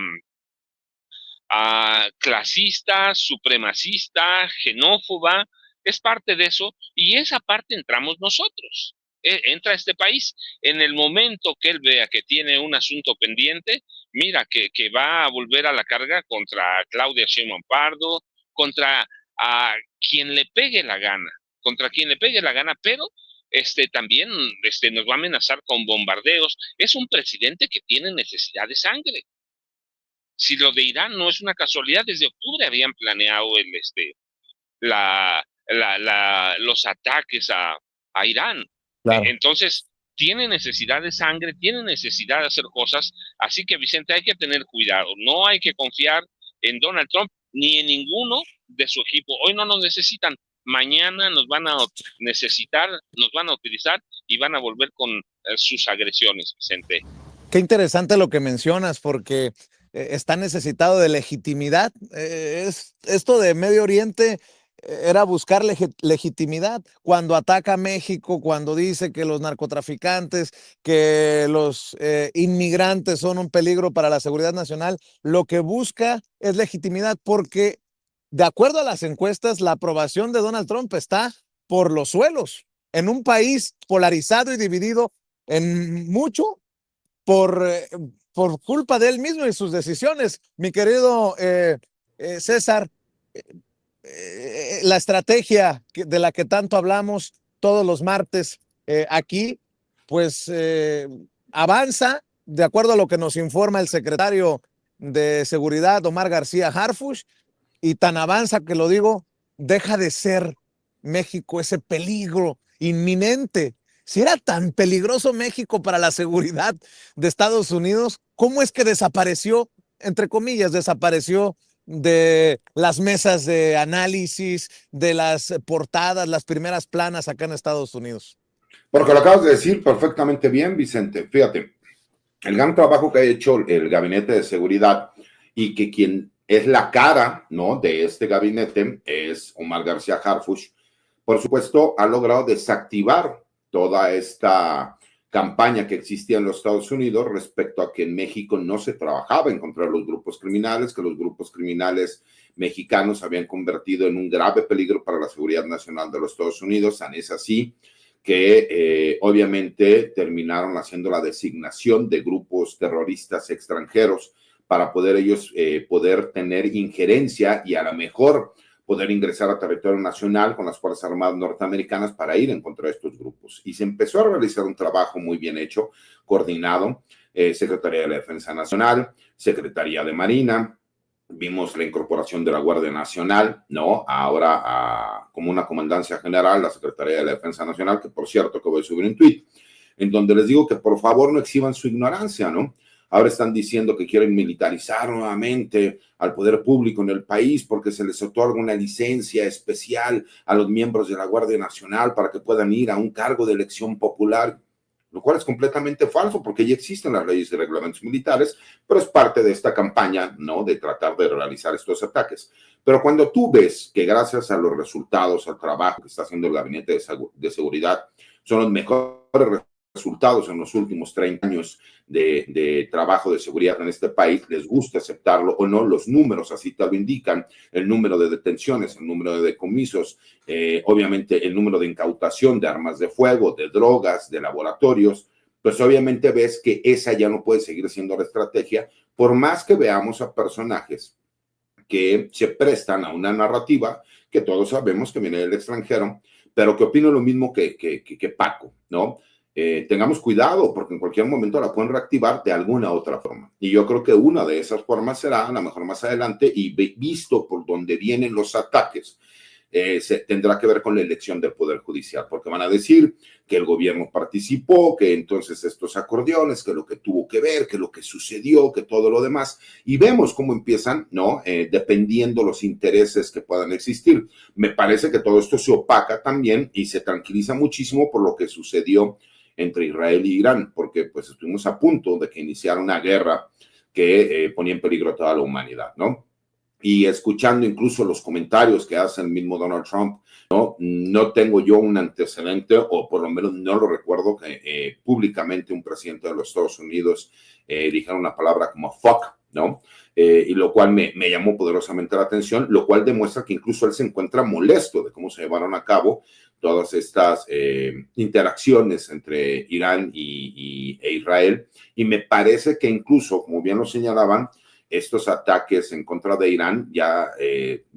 clasista, supremacista, xenófoba. Es parte de eso, y esa parte entramos nosotros. Entra este país en el momento que él vea que tiene un asunto pendiente. Mira que va a volver a la carga contra Claudia Sheinbaum Pardo, contra quien le pegue la gana, pero también nos va a amenazar con bombardeos. Es un presidente que tiene necesidad de sangre. Si lo de Irán no es una casualidad, desde octubre habían planeado los ataques a Irán. Claro. Entonces, tiene necesidad de sangre, tiene necesidad de hacer cosas. Así que, Vicente, hay que tener cuidado. No hay que confiar en Donald Trump ni en ninguno de su equipo. Hoy no nos necesitan. Mañana nos van a necesitar, nos van a utilizar y van a volver con sus agresiones, Vicente. Qué interesante lo que mencionas, porque está necesitado de legitimidad. Esto de Medio Oriente era buscar legitimidad. Cuando ataca a México, cuando dice que los narcotraficantes, que los inmigrantes son un peligro para la seguridad nacional, lo que busca es legitimidad, porque de acuerdo a las encuestas, la aprobación de Donald Trump está por los suelos, en un país polarizado y dividido en mucho por culpa de él mismo y sus decisiones. Mi querido César, la estrategia de la que tanto hablamos todos los martes aquí, pues avanza de acuerdo a lo que nos informa el secretario de Seguridad, Omar García Harfuch, y tan avanza que lo digo, deja de ser México ese peligro inminente. Si era tan peligroso México para la seguridad de Estados Unidos, ¿cómo es que desapareció, entre comillas, desapareció de las mesas de análisis, de las portadas, las primeras planas acá en Estados Unidos? Porque lo acabas de decir perfectamente bien, Vicente. Fíjate, el gran trabajo que ha hecho el gabinete de seguridad y que quien es la cara, ¿no?, de este gabinete es Omar García Harfuch. Por supuesto, ha logrado desactivar toda esta campaña que existía en los Estados Unidos respecto a que en México no se trabajaba en contra de los grupos criminales, que los grupos criminales mexicanos se habían convertido en un grave peligro para la seguridad nacional de los Estados Unidos. Tan es así que obviamente terminaron haciendo la designación de grupos terroristas extranjeros para poder ellos poder tener injerencia y a lo mejor poder ingresar a territorio nacional con las Fuerzas Armadas norteamericanas para ir en contra de estos grupos. Y se empezó a realizar un trabajo muy bien hecho, coordinado, Secretaría de la Defensa Nacional, Secretaría de Marina. Vimos la incorporación de la Guardia Nacional, ¿no? Ahora como una comandancia general, la Secretaría de la Defensa Nacional, que por cierto acabo de subir un tuit, en donde les digo que por favor no exhiban su ignorancia, ¿no? Ahora están diciendo que quieren militarizar nuevamente al poder público en el país porque se les otorga una licencia especial a los miembros de la Guardia Nacional para que puedan ir a un cargo de elección popular, lo cual es completamente falso porque ya existen las leyes y reglamentos militares, pero es parte de esta campaña, ¿no?, de tratar de realizar estos ataques. Pero cuando tú ves que gracias a los resultados, al trabajo que está haciendo el Gabinete de Seguridad, son los mejores resultados en los últimos 30 años de trabajo de seguridad en este país, les gusta aceptarlo o no, los números así te lo indican, el número de detenciones, el número de decomisos, obviamente el número de incautación de armas de fuego, de drogas, de laboratorios, pues obviamente ves que esa ya no puede seguir siendo la estrategia, por más que veamos a personajes que se prestan a una narrativa que todos sabemos que viene del extranjero, pero que opino lo mismo que Paco, ¿no? Tengamos cuidado porque en cualquier momento la pueden reactivar de alguna otra forma. Y yo creo que una de esas formas será a lo mejor más adelante y visto por donde vienen los ataques, se tendrá que ver con la elección del Poder Judicial, porque van a decir que el gobierno participó, que entonces estos acordeones, que lo que tuvo que ver, que lo que sucedió, que todo lo demás, y vemos cómo empiezan, ¿no? Dependiendo los intereses que puedan existir. Me parece que todo esto se opaca también y se tranquiliza muchísimo por lo que sucedió entre Israel y Irán, porque pues estuvimos a punto de que iniciara una guerra que ponía en peligro a toda la humanidad, ¿no? Y escuchando incluso los comentarios que hace el mismo Donald Trump, no tengo yo un antecedente, o por lo menos no lo recuerdo, que públicamente un presidente de los Estados Unidos dijera una palabra como fuck, ¿no? Y lo cual me llamó poderosamente la atención, lo cual demuestra que incluso él se encuentra molesto de cómo se llevaron a cabo todas estas interacciones entre Irán e Israel, y me parece que incluso, como bien lo señalaban, estos ataques en contra de Irán ya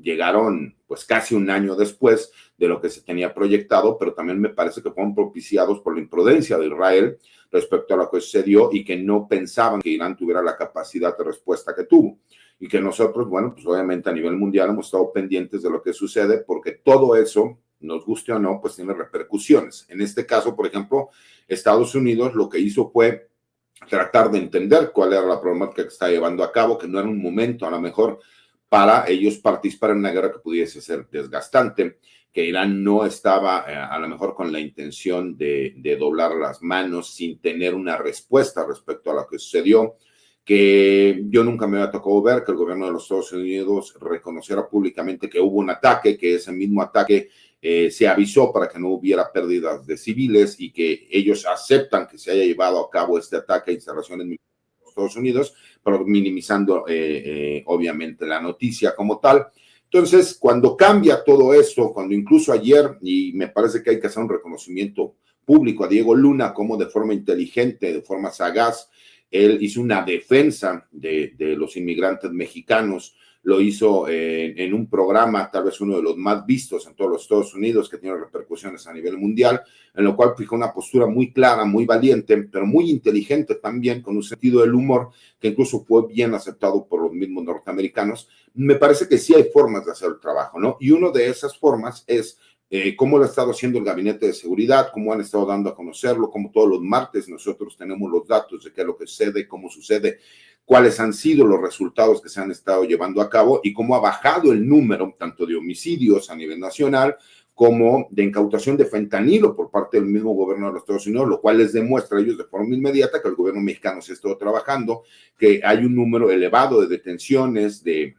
llegaron pues casi un año después de lo que se tenía proyectado, pero también me parece que fueron propiciados por la imprudencia de Israel respecto a lo que sucedió y que no pensaban que Irán tuviera la capacidad de respuesta que tuvo. Y que nosotros, bueno, pues obviamente a nivel mundial hemos estado pendientes de lo que sucede porque todo eso, nos guste o no, pues tiene repercusiones. En este caso, por ejemplo, Estados Unidos lo que hizo fue tratar de entender cuál era la problemática que está llevando a cabo, que no era un momento a lo mejor para ellos participar en una guerra que pudiese ser desgastante, que Irán no estaba a lo mejor con la intención de doblar las manos sin tener una respuesta respecto a lo que sucedió, que yo nunca me había tocado ver que el gobierno de los Estados Unidos reconociera públicamente que hubo un ataque, que ese mismo ataque se avisó para que no hubiera pérdidas de civiles y que ellos aceptan que se haya llevado a cabo este ataque a instalaciones militares de los Estados Unidos, pero minimizando obviamente la noticia como tal. Entonces, cuando cambia todo esto, cuando incluso ayer, y me parece que hay que hacer un reconocimiento público a Diego Luna como de forma inteligente, de forma sagaz, él hizo una defensa de los inmigrantes mexicanos, lo hizo en un programa, tal vez uno de los más vistos en todos los Estados Unidos, que tiene repercusiones a nivel mundial, en lo cual fijó una postura muy clara, muy valiente, pero muy inteligente también, con un sentido del humor, que incluso fue bien aceptado por los mismos norteamericanos. Me parece que sí hay formas de hacer el trabajo, ¿no? Y una de esas formas es cómo lo ha estado haciendo el Gabinete de Seguridad, cómo han estado dando a conocerlo, como todos los martes nosotros tenemos los datos de qué es lo que sucede, cómo sucede, cuáles han sido los resultados que se han estado llevando a cabo y cómo ha bajado el número tanto de homicidios a nivel nacional como de incautación de fentanilo por parte del mismo gobierno de los Estados Unidos, lo cual les demuestra a ellos de forma inmediata que el gobierno mexicano se ha estado trabajando, que hay un número elevado de detenciones, de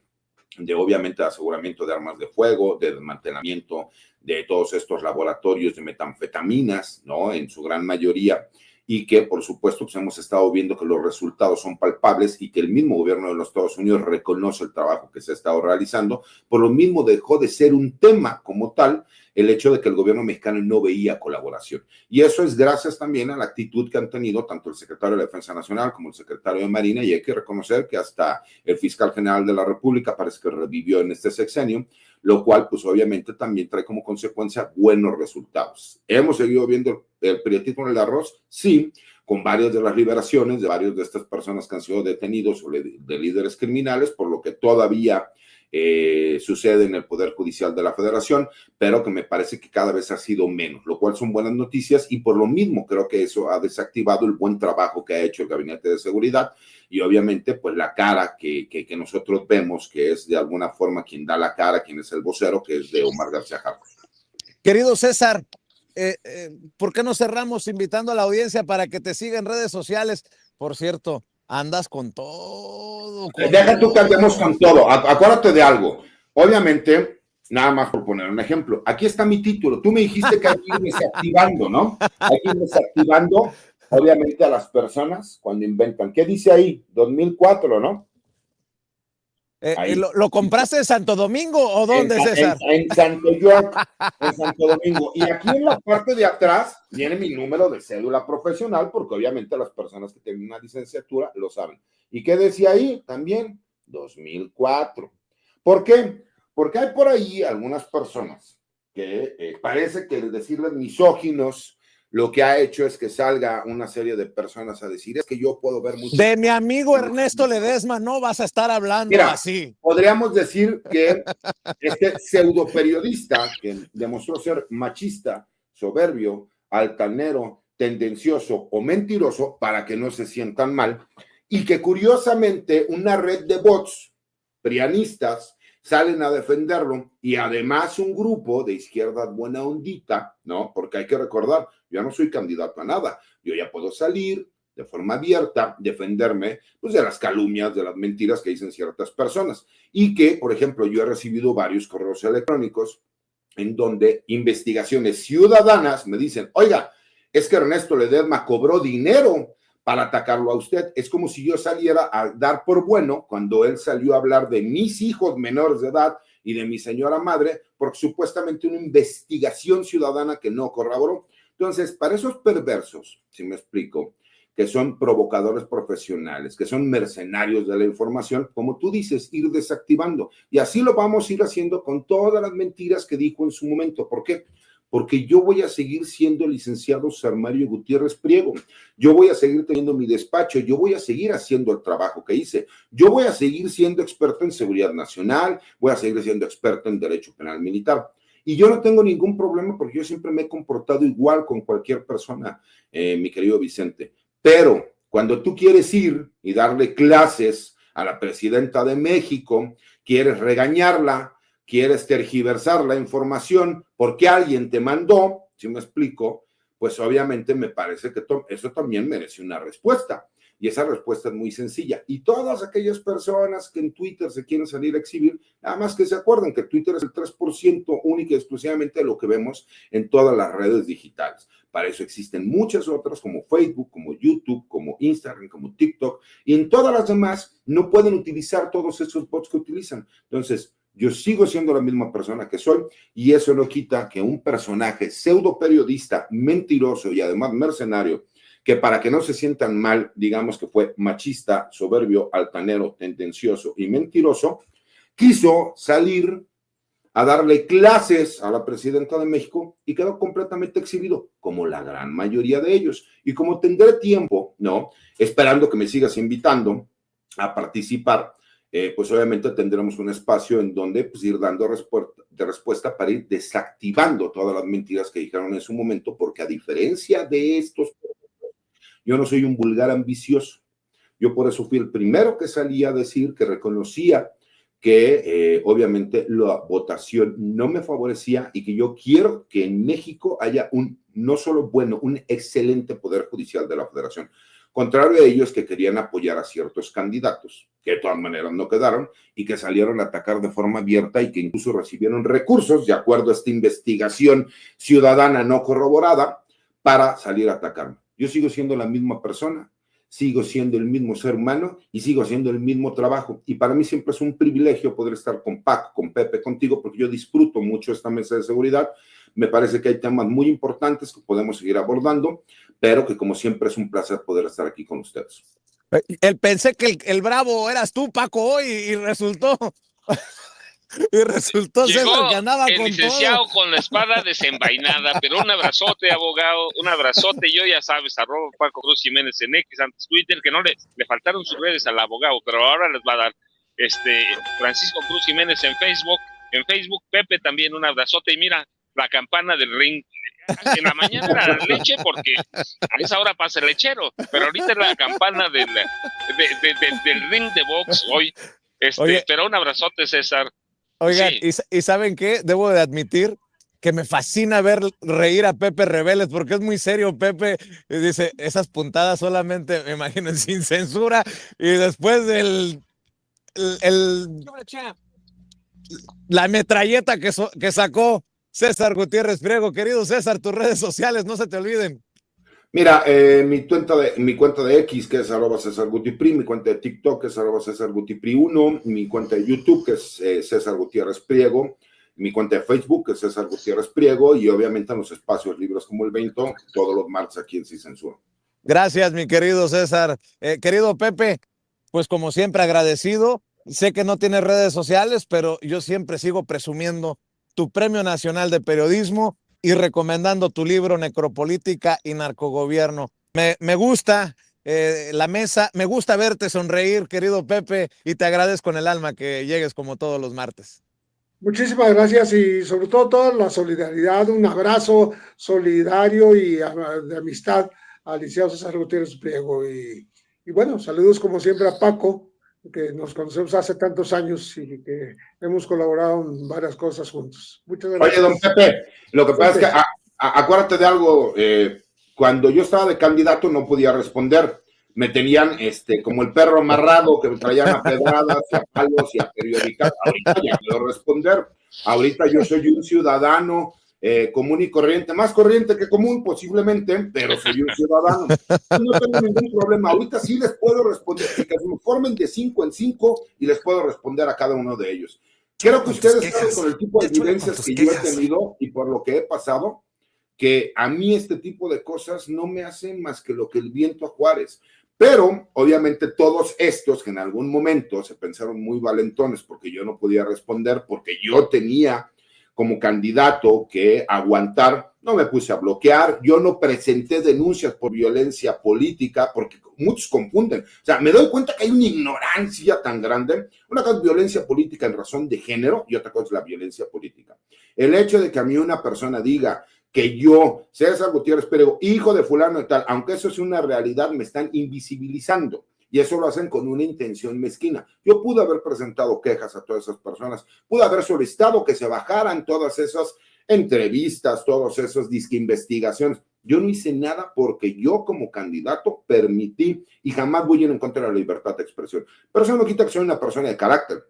obviamente de aseguramiento de armas de fuego, de desmantelamiento de todos estos laboratorios de metanfetaminas, ¿no? En su gran mayoría, y que por supuesto pues hemos estado viendo que los resultados son palpables y que el mismo gobierno de los Estados Unidos reconoce el trabajo que se ha estado realizando. Por lo mismo dejó de ser un tema como tal el hecho de que el gobierno mexicano no veía colaboración. Y eso es gracias también a la actitud que han tenido tanto el secretario de la Defensa Nacional como el secretario de Marina, y hay que reconocer que hasta el fiscal general de la República parece que revivió en este sexenio, lo cual pues obviamente también trae como consecuencia buenos resultados. Hemos seguido viendo el periodismo en el arroz, sí, con varias de las liberaciones de varios de estas personas que han sido detenidos o de líderes criminales, por lo que todavía sucede en el Poder Judicial de la Federación, pero que me parece que cada vez ha sido menos, lo cual son buenas noticias y por lo mismo creo que eso ha desactivado el buen trabajo que ha hecho el Gabinete de Seguridad y obviamente pues la cara que nosotros vemos, que es de alguna forma quien da la cara, quien es el vocero, que es de Omar García Harfuch. Querido César, ¿por qué no cerramos invitando a la audiencia para que te siga en redes sociales? Por cierto, andas con todo. Deja tú que andemos con todo. Acuérdate de algo. Obviamente, nada más por poner un ejemplo. Aquí está mi título. Tú me dijiste que hay que ir desactivando, ¿no? Hay que ir desactivando, obviamente, a las personas cuando inventan. ¿Qué dice ahí? 2004, ¿no? ¿Lo compraste en Santo Domingo o dónde, César? En Santo York, en Santo Domingo. Y aquí en la parte de atrás viene mi número de cédula profesional, porque obviamente las personas que tienen una licenciatura lo saben. ¿Y qué decía ahí? También 2004. ¿Por qué? Porque hay por ahí algunas personas que parece que el decirles misóginos lo que ha hecho es que salga una serie de personas a decir, es que yo puedo ver mucho. De mi amigo Ernesto Ledesma no vas a estar hablando. Mira, así. Podríamos decir que este pseudo periodista que demostró ser machista, soberbio, altanero, tendencioso o mentiroso, para que no se sientan mal, y que curiosamente una red de bots prianistas salen a defenderlo, y además un grupo de izquierda buena ondita, ¿no? Porque hay que recordar, yo no soy candidato a nada, yo ya puedo salir de forma abierta, defenderme pues de las calumnias, de las mentiras que dicen ciertas personas, y que, por ejemplo, yo he recibido varios correos electrónicos en donde investigaciones ciudadanas me dicen, oiga, es que Ernesto Ledesma cobró dinero para atacarlo a usted. Es como si yo saliera a dar por bueno cuando él salió a hablar de mis hijos menores de edad y de mi señora madre, porque supuestamente una investigación ciudadana que no corroboró. Entonces, para esos perversos, si me explico, que son provocadores profesionales, que son mercenarios de la información, como tú dices, ir desactivando. Y así lo vamos a ir haciendo con todas las mentiras que dijo en su momento. ¿Por qué? Porque yo voy a seguir siendo el licenciado Mario Gutiérrez Priego, yo voy a seguir teniendo mi despacho, yo voy a seguir haciendo el trabajo que hice, yo voy a seguir siendo experto en seguridad nacional, voy a seguir siendo experto en derecho penal militar. Y yo no tengo ningún problema porque yo siempre me he comportado igual con cualquier persona, mi querido Vicente. Pero cuando tú quieres ir y darle clases a la presidenta de México, quieres regañarla, quieres tergiversar la información porque alguien te mandó, si me explico, pues obviamente me parece que eso también merece una respuesta. Y esa respuesta es muy sencilla. Y todas aquellas personas que en Twitter se quieren salir a exhibir, nada más que se acuerden que Twitter es el 3% única y exclusivamente de lo que vemos en todas las redes digitales. Para eso existen muchas otras como Facebook, como YouTube, como Instagram, como TikTok. Y en todas las demás no pueden utilizar todos esos bots que utilizan. Entonces, yo sigo siendo la misma persona que soy y eso no quita que un personaje pseudo periodista, mentiroso y además mercenario, que para que no se sientan mal, digamos que fue machista, soberbio, altanero, tendencioso y mentiroso, quiso salir a darle clases a la presidenta de México y quedó completamente exhibido, como la gran mayoría de ellos. Y como tendré tiempo, ¿no? Esperando que me sigas invitando a participar, pues obviamente tendremos un espacio en donde pues, ir dando respuesta para ir desactivando todas las mentiras que dijeron en su momento, porque a diferencia de estos, yo no soy un vulgar ambicioso, Yo por eso fui el primero que salía a decir que reconocía que obviamente la votación no me favorecía y que yo quiero que en México haya un no solo bueno, un excelente poder judicial de la federación. Contrario a ellos que querían apoyar a ciertos candidatos, que de todas maneras no quedaron y que salieron a atacar de forma abierta y que incluso recibieron recursos, de acuerdo a esta investigación ciudadana no corroborada, para salir a atacarme. Yo sigo siendo la misma persona, sigo siendo el mismo ser humano y sigo haciendo el mismo trabajo. Y para mí siempre es un privilegio poder estar con Paco, con Pepe, contigo, porque yo disfruto mucho esta mesa de seguridad. Me parece que hay temas muy importantes que podemos seguir abordando, pero que como siempre es un placer poder estar aquí con ustedes. Pensé que el bravo eras tú, Paco, hoy y resultó... Y resultó Llegó César que andaba el con licenciado todo. con la espada desenvainada, pero un abrazote, abogado, un abrazote. Yo ya sabes, @ Paco Cruz Jiménez en X, antes Twitter, que no le faltaron sus redes al abogado, pero ahora les va a dar Francisco Cruz Jiménez en Facebook, Pepe también un abrazote. Y mira, la campana del ring. En la mañana era leche porque a esa hora pasa el lechero, pero ahorita es la campana del ring de box hoy. Oye, pero un abrazote, César. oigan, Sí. ¿y saben qué? Debo de admitir que me fascina ver reír a Pepe Rebeles porque es muy serio, Pepe. Y dice, esas puntadas solamente, me imagino, sin censura. Y después la metralleta que sacó César Gutiérrez Priego. Querido César, tus redes sociales, no se te olviden. Mira, mi cuenta de X, que es @CésarGutiPri, mi cuenta de TikTok, que es @CésarGutiPri1, mi cuenta de YouTube, que es César Gutiérrez Priego, mi cuenta de Facebook, que es César Gutiérrez Priego, y obviamente en los espacios libres como el Vento, todos los martes aquí en Sin Censura. Gracias, mi querido César. Querido Pepe, pues como siempre agradecido. Sé que no tienes redes sociales, pero yo siempre sigo presumiendo tu Premio Nacional de Periodismo y recomendando tu libro Necropolítica y Narcogobierno. Me gusta la mesa, me gusta verte sonreír, querido Pepe, y te agradezco en el alma que llegues como todos los martes. Muchísimas gracias y sobre todo toda la solidaridad, un abrazo solidario y de amistad al licenciado César Gutiérrez Priego. Y bueno, saludos como siempre a Paco, que nos conocemos hace tantos años y que hemos colaborado en varias cosas juntos. Muchas gracias. Oye, don Pepe, lo que pasa es que acuérdate de algo, cuando yo estaba de candidato no podía responder, me tenían como el perro amarrado que me traían a pedradas y a palos y a periódicas. Ahorita ya puedo responder, ahorita yo soy un ciudadano común y corriente, más corriente que común posiblemente, pero soy un ciudadano. No tengo ningún problema, ahorita sí les puedo responder, que se me formen de 5 en 5 y les puedo responder a cada uno de ellos. Creo que ustedes saben con el tipo de evidencias que yo he tenido y por lo que he pasado, que a mí este tipo de cosas no me hacen más que lo que el viento a Juárez. Pero, obviamente, todos estos que en algún momento se pensaron muy valentones porque yo no podía responder, porque yo tenía como candidato que aguantar, no me puse a bloquear, yo no presenté denuncias por violencia política, porque muchos confunden. O sea, me doy cuenta que hay una ignorancia tan grande. Una cosa es violencia política en razón de género y otra cosa es la violencia política. El hecho de que a mí una persona diga que yo, César Gutiérrez Priego, hijo de fulano y tal, aunque eso es una realidad, me están invisibilizando. Y eso lo hacen con una intención mezquina. Yo pude haber presentado quejas a todas esas personas, pude haber solicitado que se bajaran todas esas entrevistas, todos esos disque investigaciones. Yo no hice nada porque yo como candidato permití y jamás voy a ir en contra de la libertad de expresión. Pero eso no quita que soy una persona de carácter.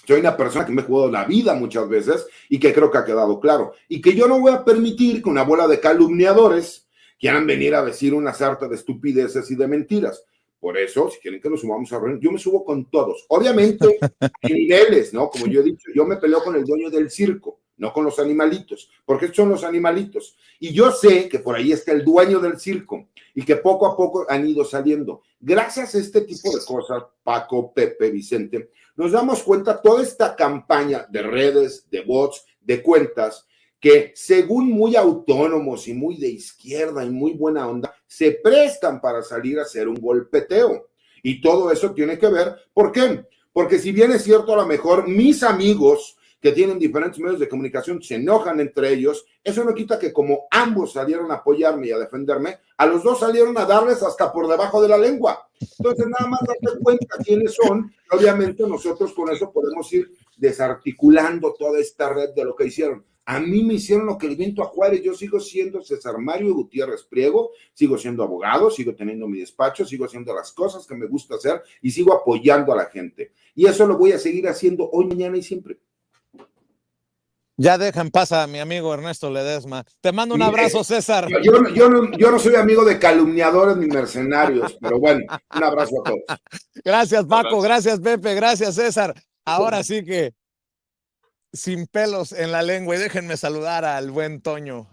Soy una persona que me he jugado la vida muchas veces y que creo que ha quedado claro. Y que yo no voy a permitir que una bola de calumniadores quieran venir a decir una sarta de estupideces y de mentiras. Por eso, si quieren que nos subamos a reunir, yo me subo con todos. Obviamente, hay niveles, ¿no? Como yo he dicho, yo me peleo con el dueño del circo, no con los animalitos, porque estos son los animalitos. Y yo sé que por ahí está el dueño del circo y que poco a poco han ido saliendo. Gracias a este tipo de cosas, Paco, Pepe, Vicente, nos damos cuenta toda esta campaña de redes, de bots, de cuentas, que según muy autónomos y muy de izquierda y muy buena onda, se prestan para salir a hacer un golpeteo. Y todo eso tiene que ver, ¿por qué? Porque si bien es cierto, a lo mejor mis amigos que tienen diferentes medios de comunicación, se enojan entre ellos. Eso no quita que como ambos salieron a apoyarme y a defenderme, a los dos salieron a darles hasta por debajo de la lengua. Entonces, nada más darte cuenta quiénes son. Obviamente nosotros con eso podemos ir desarticulando toda esta red de lo que hicieron. A mí me hicieron lo que el viento a Juárez. Yo sigo siendo César Mario Gutiérrez Priego, sigo siendo abogado, sigo teniendo mi despacho, sigo haciendo las cosas que me gusta hacer y sigo apoyando a la gente. Y eso lo voy a seguir haciendo hoy, mañana y siempre. Ya deja en paz a mi amigo Ernesto Ledesma. Te mando un abrazo, César. Yo no soy amigo de calumniadores ni mercenarios, pero bueno, un abrazo a todos. Gracias, Paco. Gracias, Pepe. Gracias, César. Ahora sí que sin pelos en la lengua. Y déjenme saludar al buen Toño.